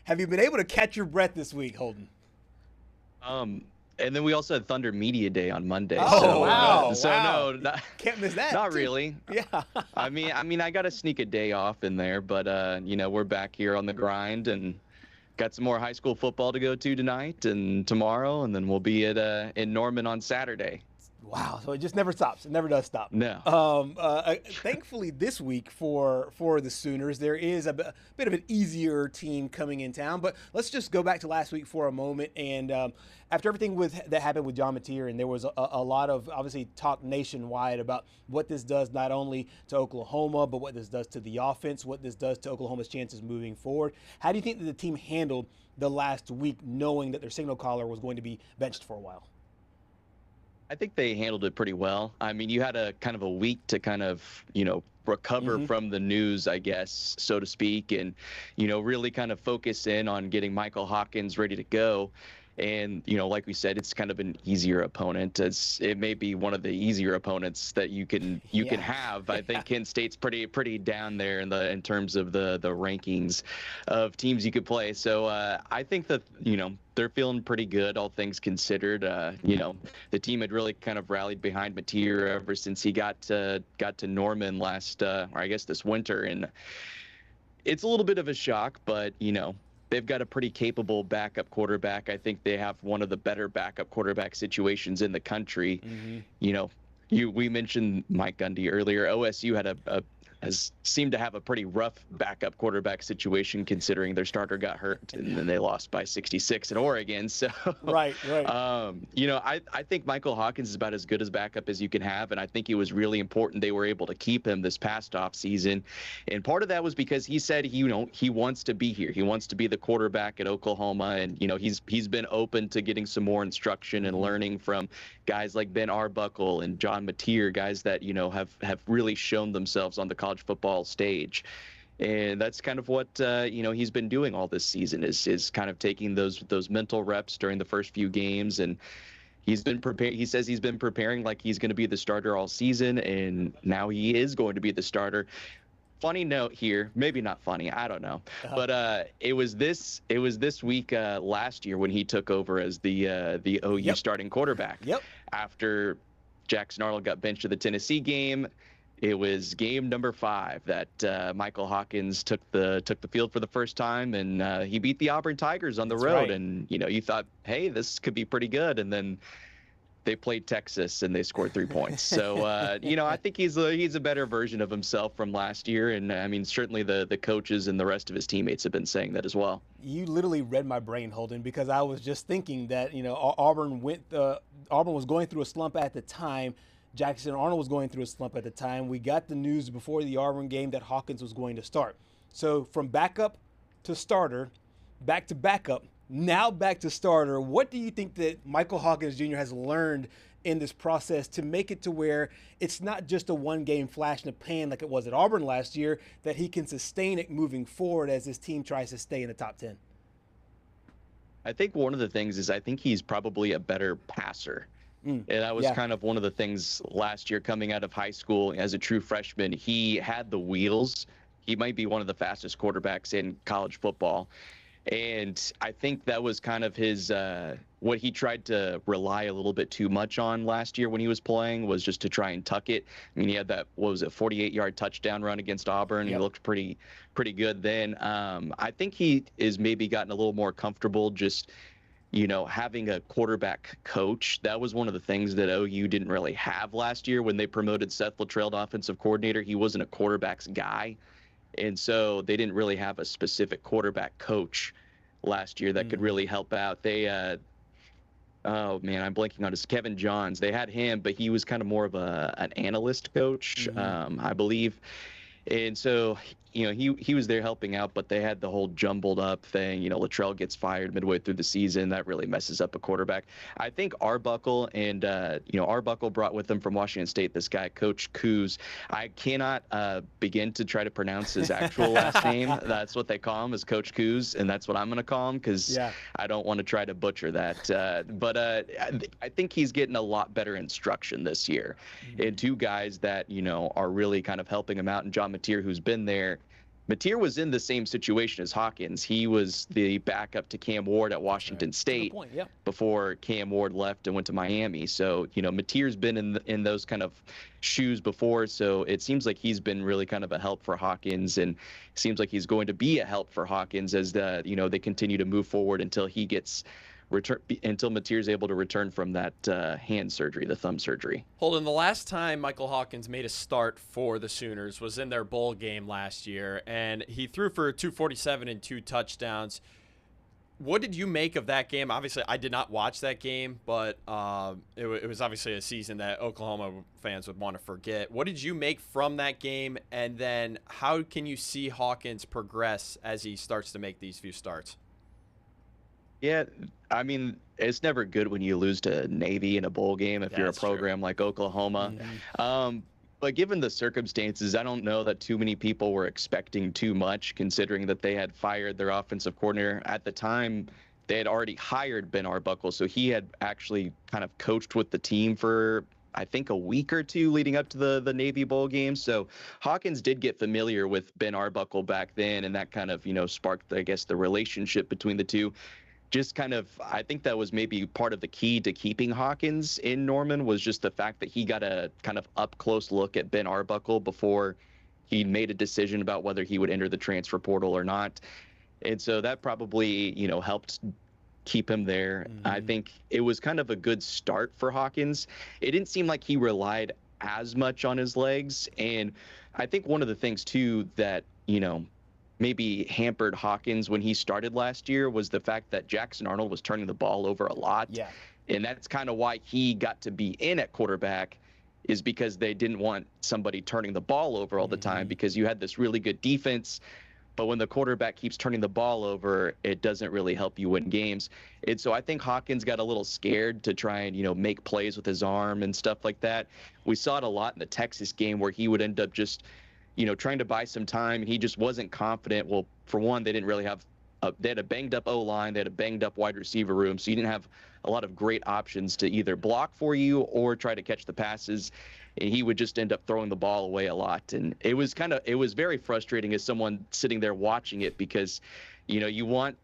Have you been able to catch your breath this week, Holden? And then we also had Thunder Media Day on Monday. Oh, so, wow. No, Can't miss that. not too. really. Yeah. I mean, I got to sneak a day off in there, but we're back here on the grind and got some more high school football to go to tonight and tomorrow, and then we'll be at in Norman on Saturday. Wow, so it just never stops. It never does stop. No. Thankfully, this week for the Sooners, there is a bit of an easier team coming in town. But let's just go back to last week for a moment. And after everything that happened with John Mateer, and there was a lot of, obviously, talk nationwide about what this does not only to Oklahoma, but what this does to the offense, what this does to Oklahoma's chances moving forward. How do you think that the team handled the last week, knowing that their signal caller was going to be benched for a while? I think they handled it pretty well. I mean, you had a kind of a week to kind of, recover from the news, I guess, so to speak, and, really kind of focus in on getting Michael Hawkins ready to go. And, like we said, it's kind of an easier opponent. It may be one of the easier opponents that you can have. I think Kent State's pretty down there in terms of the rankings of teams you could play. So I think that, they're feeling pretty good, all things considered. The team had really kind of rallied behind Mateer ever since he got to Norman last, or I guess this winter. And it's a little bit of a shock, but, they've got a pretty capable backup quarterback. I think they have one of the better backup quarterback situations in the country. We mentioned Mike Gundy earlier. OSU has seemed to have a pretty rough backup quarterback situation, considering their starter got hurt and then they lost by 66 at Oregon. So, right. I think Michael Hawkins is about as good as backup as you can have, and I think it was really important they were able to keep him this past off season. And part of that was because he said he wants to be here. He wants to be the quarterback at Oklahoma, and he's been open to getting some more instruction and learning from guys like Ben Arbuckle and John Mateer, guys that have really shown themselves on the college football stage. And that's kind of what he's been doing all this season is kind of taking those mental reps during the first few games, and he's been prepared. He says he's been preparing like he's going to be the starter all season, and now he is going to be the starter. Funny note here, maybe not funny, I don't know, but it was this week last year when he took over as the OU starting quarterback. After Jackson Arnold got benched at the Tennessee game. It was game number 5 that Michael Hawkins took the field for the first time, and he beat the Auburn Tigers on the road. Right. And you thought, hey, this could be pretty good, and then they played Texas and they scored 3 points. So I think he's a better version of himself from last year, and I mean certainly the coaches and the rest of his teammates have been saying that as well. You literally read my brain, Holden, because I was just thinking that Auburn was going through a slump at the time. Jackson Arnold was going through a slump at the time. We got the news before the Auburn game that Hawkins was going to start. So from backup to starter, back to backup, now back to starter. What do you think that Michael Hawkins Jr. has learned in this process to make it to where it's not just a one-game flash in the pan like it was at Auburn last year, that he can sustain it moving forward as his team tries to stay in the top 10? I think one of the things is I think he's probably a better passer. And that was kind of one of the things last year coming out of high school as a true freshman. He had the wheels. He might be one of the fastest quarterbacks in college football. And I think that was kind of his what he tried to rely a little bit too much on last year when he was playing was just to try and tuck it. I mean, he had that, 48-yard touchdown run against Auburn. He looked pretty good then. I think he is maybe gotten a little more comfortable just having a quarterback coach. That was one of the things that OU didn't really have last year when they promoted Seth Littrell to offensive coordinator. He wasn't a quarterback's guy. And so they didn't really have a specific quarterback coach last year that could really help out. They, oh man, I'm blanking on his Kevin Johns. They had him, but he was kind of more of an analyst coach, I believe. And so, he was there helping out, but they had the whole jumbled up thing. Littrell gets fired midway through the season. That really messes up a quarterback. I think Arbuckle and, Arbuckle brought with him from Washington State this guy, Coach Kuz. I cannot begin to try to pronounce his actual last name. That's what they call him, is Coach Kuz, and that's what I'm going to call him because I don't want to try to butcher that. But I think he's getting a lot better instruction this year. And two guys that, are really kind of helping him out, and John Mateer, who's been there, Mateer was in the same situation as Hawkins. He was the backup to Cam Ward at Washington State before Cam Ward left and went to Miami. So, Mateer's been in those kind of shoes before. So it seems like he's been really kind of a help for Hawkins, and it seems like he's going to be a help for Hawkins as they continue to move forward until Mateer's able to return from that hand surgery, the thumb surgery. Holden, the last time Michael Hawkins made a start for the Sooners was in their bowl game last year, and he threw for 247 and 2 touchdowns. What did you make of that game? Obviously, I did not watch that game, but it was obviously a season that Oklahoma fans would want to forget. What did you make from that game, and then how can you see Hawkins progress as he starts to make these few starts? Yeah, I mean, it's never good when you lose to Navy in a bowl game if you're a program like Oklahoma. Mm-hmm. But given the circumstances, I don't know that too many people were expecting too much, considering that they had fired their offensive coordinator. At the time, they had already hired Ben Arbuckle, so he had actually kind of coached with the team for, I think, a week or two leading up to the Navy bowl game. So Hawkins did get familiar with Ben Arbuckle back then, and that kind of, sparked, I guess, the relationship between the two. Just kind of, I think that was maybe part of the key to keeping Hawkins in Norman, was just the fact that he got a kind of up close look at Ben Arbuckle before he made a decision about whether he would enter the transfer portal or not. And so that probably, helped keep him there. Mm-hmm. I think it was kind of a good start for Hawkins. It didn't seem like he relied as much on his legs. And I think one of the things too that, maybe hampered Hawkins when he started last year was the fact that Jackson Arnold was turning the ball over a lot. Yeah. And that's kind of why he got to be in at quarterback, is because they didn't want somebody turning the ball over all the time, because you had this really good defense. But when the quarterback keeps turning the ball over, it doesn't really help you win games. And so I think Hawkins got a little scared to try and, make plays with his arm and stuff like that. We saw it a lot in the Texas game where he would end up just trying to buy some time, and he just wasn't confident. Well, for one, they didn't really have they had a banged up O-line, they had a banged up wide receiver room, so you didn't have a lot of great options to either block for you or try to catch the passes. And he would just end up throwing the ball away a lot. And it was very frustrating as someone sitting there watching it, because, you want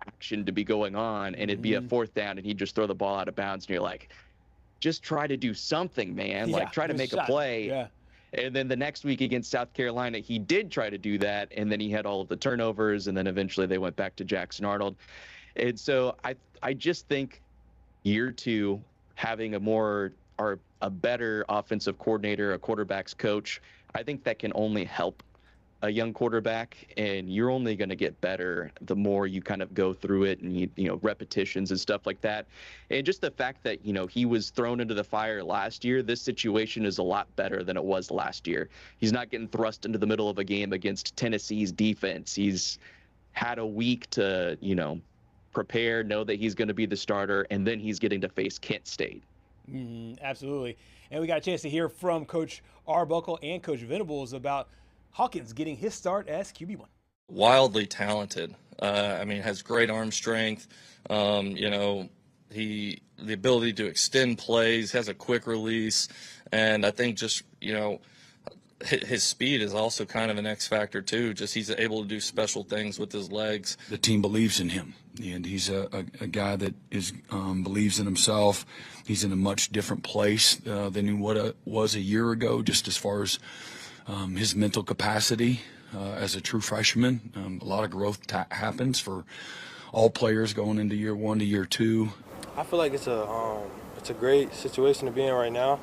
action to be going on, and it'd be a 4th down, and he'd just throw the ball out of bounds, and you're like, just try to do something, man. Yeah, try to make a play. Yeah. And then the next week against South Carolina, he did try to do that, and then he had all of the turnovers, and then eventually they went back to Jackson Arnold. And so I just think year 2, having a better offensive coordinator, a quarterback's coach, I think that can only help a young quarterback, and you're only going to get better the more you kind of go through it, and repetitions and stuff like that. And just the fact that he was thrown into the fire last year, this situation is a lot better than it was last year. He's not getting thrust into the middle of a game against Tennessee's defense. He's had a week to prepare, know that he's going to be the starter, and then he's getting to face Kent State. Absolutely. And we got a chance to hear from Coach Arbuckle and Coach Venables about Hawkins getting his start as QB1. Wildly talented. Has great arm strength. The ability to extend plays, has a quick release, and I think just, his speed is also kind of an X factor too. Just he's able to do special things with his legs. The team believes in him, and he's a guy that believes in himself. He's in a much different place than he was a year ago, just as far as his mental capacity as a true freshman. A lot of growth happens for all players going into year 1 to year 2. I feel like it's a great situation to be in right now,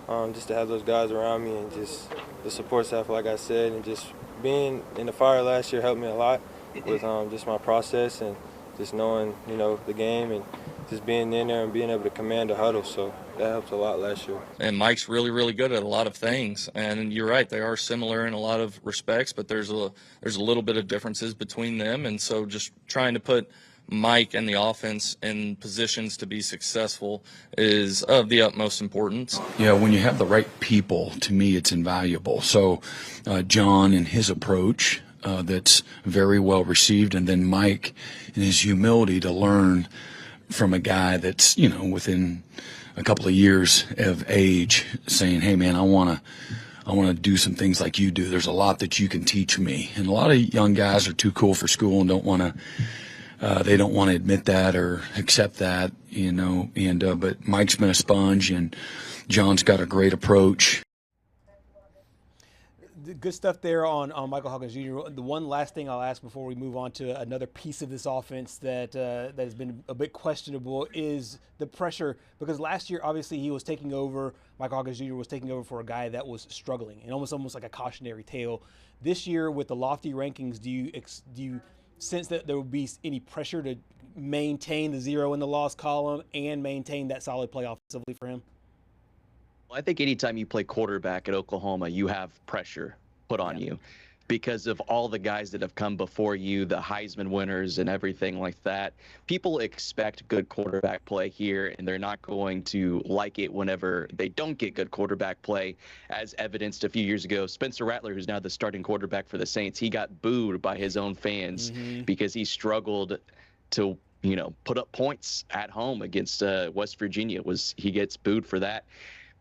just to have those guys around me, and just the support staff, like I said, and just being in the fire last year helped me a lot with just my process and just knowing the game, and just being in there and being able to command a huddle. So that helped a lot last year. And Mike's really, really good at a lot of things. And you're right, they are similar in a lot of respects, but there's a little bit of differences between them. And so just trying to put Mike and the offense in positions to be successful is of the utmost importance. Yeah, when you have the right people, to me, it's invaluable. So John and his approach, that's very well received, and then Mike and his humility to learn from a guy that's, within a couple of years of age, saying, hey, man, I want I want to do some things like you do. There's a lot that you can teach me. And a lot of young guys are too cool for school and they don't want to admit that or accept that, but Mike's been a sponge and John's got a great approach. Good stuff there on Michael Hawkins Jr. The one last thing I'll ask before we move on to another piece of this offense that has been a bit questionable is the pressure, because last year obviously Michael Hawkins Jr. was taking over for a guy that was struggling and almost like a cautionary tale. This year with the lofty rankings, do you sense that there will be any pressure to maintain the 0 in the loss column and maintain that solid play offensively for him? I think anytime you play quarterback at Oklahoma, you have pressure put on you because of all the guys that have come before you, the Heisman winners and everything like that. People expect good quarterback play here, and they're not going to like it whenever they don't get good quarterback play, as evidenced a few years ago. Spencer Rattler, who's now the starting quarterback for the Saints, he got booed by his own fans because he struggled to put up points at home against West Virginia. He gets booed for that.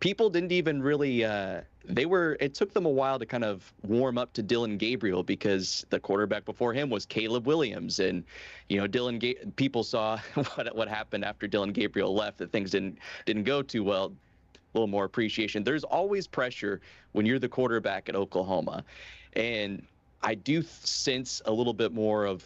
People didn't even really it took them a while to kind of warm up to Dillon Gabriel because the quarterback before him was Caleb Williams, and people saw what happened after Dillon Gabriel left, that things didn't go too well. A little more appreciation. There's always pressure when you're the quarterback at Oklahoma, and I do sense a little bit more of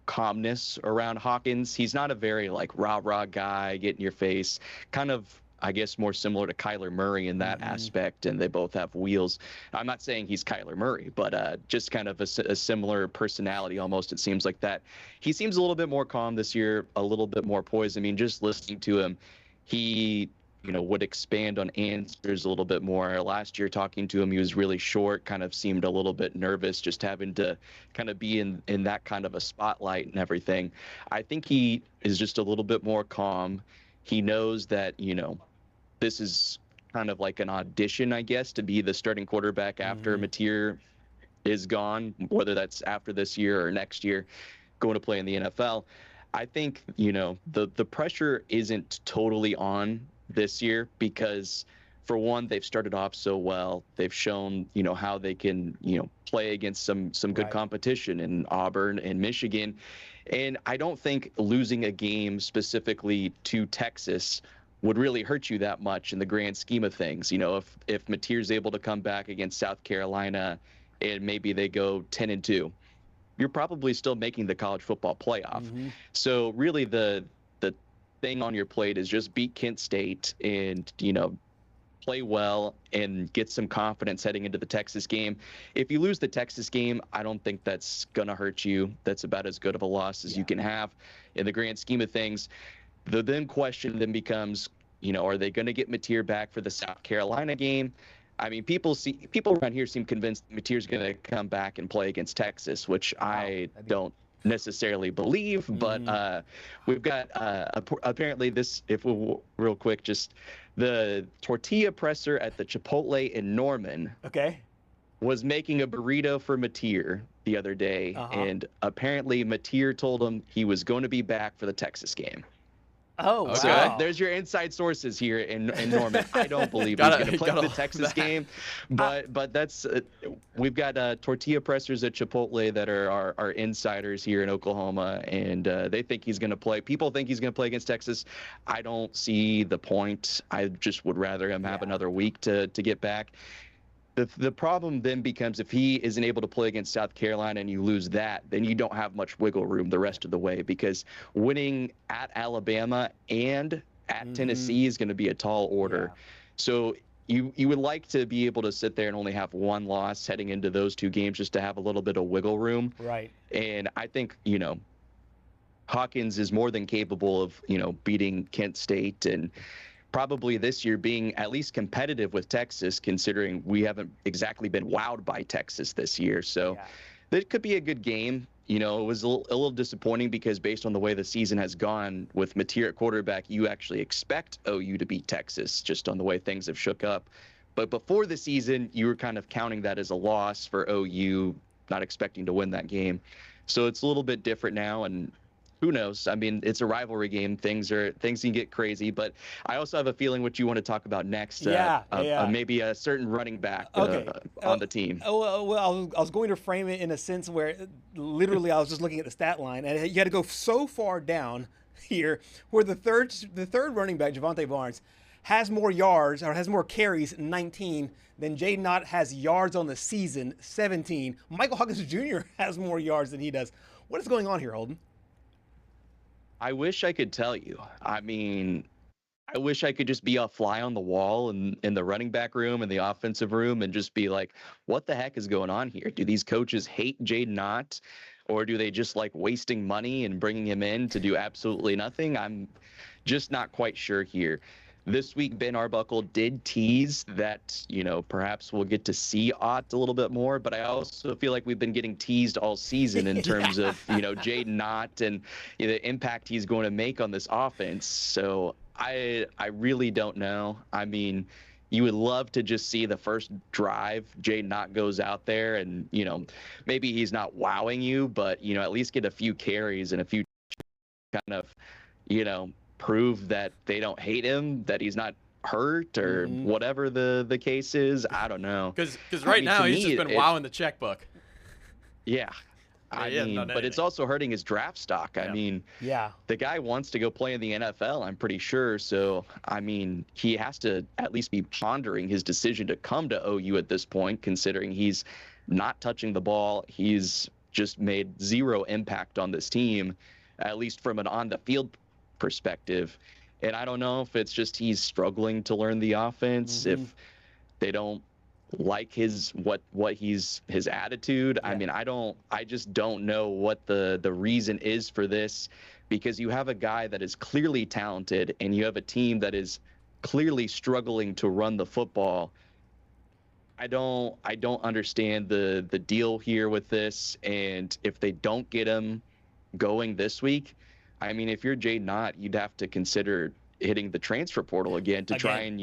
calmness around Hawkins. He's not a very rah-rah guy, get in your face, kind of, I guess, more similar to Kyler Murray in that aspect, and they both have wheels. I'm not saying he's Kyler Murray, but just kind of a similar personality almost, it seems like that. He seems a little bit more calm this year, a little bit more poised. I mean, just listening to him, he would expand on answers a little bit more. Last year, talking to him, he was really short, kind of seemed a little bit nervous, just having to kind of be in that kind of a spotlight and everything. I think he is just a little bit more calm. He knows that, this is kind of like an audition, I guess, to be the starting quarterback after Mateer is gone, whether that's after this year or next year, going to play in the NFL. I think, the pressure isn't totally on this year because, for one, they've started off so well. They've shown, how they can, play against some good competition in Auburn and Michigan. And I don't think losing a game specifically to Texas would really hurt you that much in the grand scheme of things. If Mateer's able to come back against South Carolina and maybe they go 10-2, you're probably still making the college football playoff. So really the thing on your plate is just beat Kent State and, play well and get some confidence heading into the Texas game. If you lose the Texas game, I don't think that's going to hurt you. That's about as good of a loss as you can have in the grand scheme of things. The then question then becomes, are they going to get Mateer back for the South Carolina game? I mean, people around here seem convinced Mateer's going to come back and play against Texas, which I don't necessarily believe. But we've got apparently this, if we real quick, just the tortilla presser at the Chipotle in Norman. Was making a burrito for Mateer the other day, and apparently Mateer told him he was going to be back for the Texas game. Oh, wow. So there's your inside sources here in Norman. I don't believe he's going to play the Texas game, but that's we've got tortilla pressers at Chipotle that are our insiders here in Oklahoma, and they think he's going to play. People think he's going to play against Texas. I don't see the point. I just would rather him have another week to get back. The problem then becomes if he isn't able to play against South Carolina and you lose that, then you don't have much wiggle room the rest of the way, because winning at Alabama and at Tennessee is going to be a tall order. So you would like to be able to sit there and only have one loss heading into those two games just to have a little bit of wiggle room. And I think, Hawkins is more than capable of, beating Kent State and probably this year being at least competitive with Texas, considering we haven't exactly been wowed by Texas this year. So that could be a good game. It was a little disappointing because based on the way the season has gone with Mateer at quarterback, you actually expect OU to beat Texas just on the way things have shook up. But before the season, you were kind of counting that as a loss for OU, not expecting to win that game. So it's a little bit different now. And who knows? I mean, it's a rivalry game. Things can get crazy, but I also have a feeling what you want to talk about next. Maybe a certain running back on the team. Well, I was going to frame it in a sense where literally I was just looking at the stat line, and you had to go so far down here where the third running back, Javonte Barnes, has more yards or has more carries, 19, than Jaydn Ott has yards on the season, 17. Michael Hawkins Jr. has more yards than he does. What is going on here, Holden? I wish I could tell you. I mean, I wish I could just be a fly on the wall in the running back room and the offensive room and just be like, what the heck is going on here? Do these coaches hate Jaydn Ott, or do they just like wasting money and bringing him in to do absolutely nothing? I'm just not quite sure here. This week, Ben Arbuckle did tease that, perhaps we'll get to see Ott a little bit more, but I also feel like we've been getting teased all season in terms of, Jaydn Ott and the impact he's going to make on this offense. So I really don't know. I mean, you would love to just see the first drive, Jaydn Ott goes out there and, maybe he's not wowing you, but, at least get a few carries and a few kind of, prove that they don't hate him, that he's not hurt or whatever the case is. I don't know. Because right now he's just been wowing the checkbook. Yeah. But it's also hurting his draft stock. Yeah. I mean, the guy wants to go play in the NFL, I'm pretty sure. So, I mean, he has to at least be pondering his decision to come to OU at this point, considering he's not touching the ball. He's just made zero impact on this team, at least from an on-the-field perspective. And I don't know if it's just he's struggling to learn the offense, if they don't like his attitude. I mean, I just don't know what the reason is for this, because you have a guy that is clearly talented and you have a team that is clearly struggling to run the football. I don't understand the deal here with this. And if they don't get him going this week, I mean, if you're Jaydn Ott, you'd have to consider hitting the transfer portal again to try and,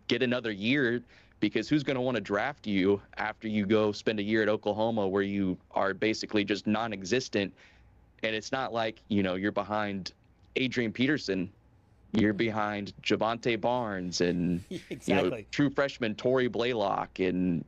get another year, because who's going to want to draft you after you go spend a year at Oklahoma where you are basically just non-existent? And it's not like, you're behind Adrian Peterson. You're behind Javonte Barnes and true freshman Torrey Blaylock and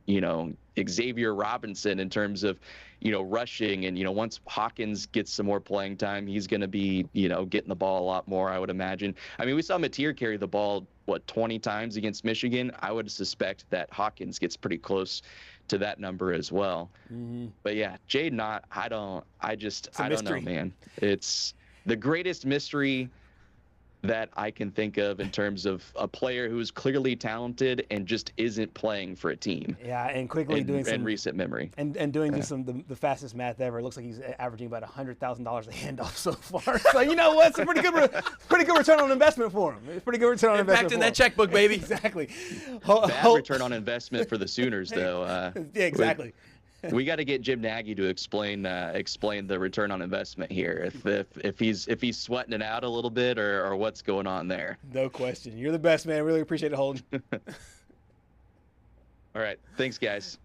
Xavier Robinson in terms of rushing. And once Hawkins gets some more playing time, he's going to be getting the ball a lot more, I would imagine. I mean, we saw Mateer carry the ball 20 times against Michigan. I would suspect that Hawkins gets pretty close to that number as well. But yeah, Jaydn Ott, I don't know, man. It's the greatest mystery that I can think of in terms of a player who is clearly talented and just isn't playing for a team. Yeah, and quickly doing some recent memory. And doing just the fastest math ever. It looks like he's averaging about $100,000 a handoff so far. So you know what? It's a pretty good return on investment for him. It's pretty good return on investment. Impacting that checkbook, baby. Exactly. Bad return on investment for the Sooners, though. Yeah, exactly. We got to get Jim Nagy to explain the return on investment here. If he's sweating it out a little bit or what's going on there. No question. You're the best, man. Really appreciate it, Holden. All right. Thanks, guys.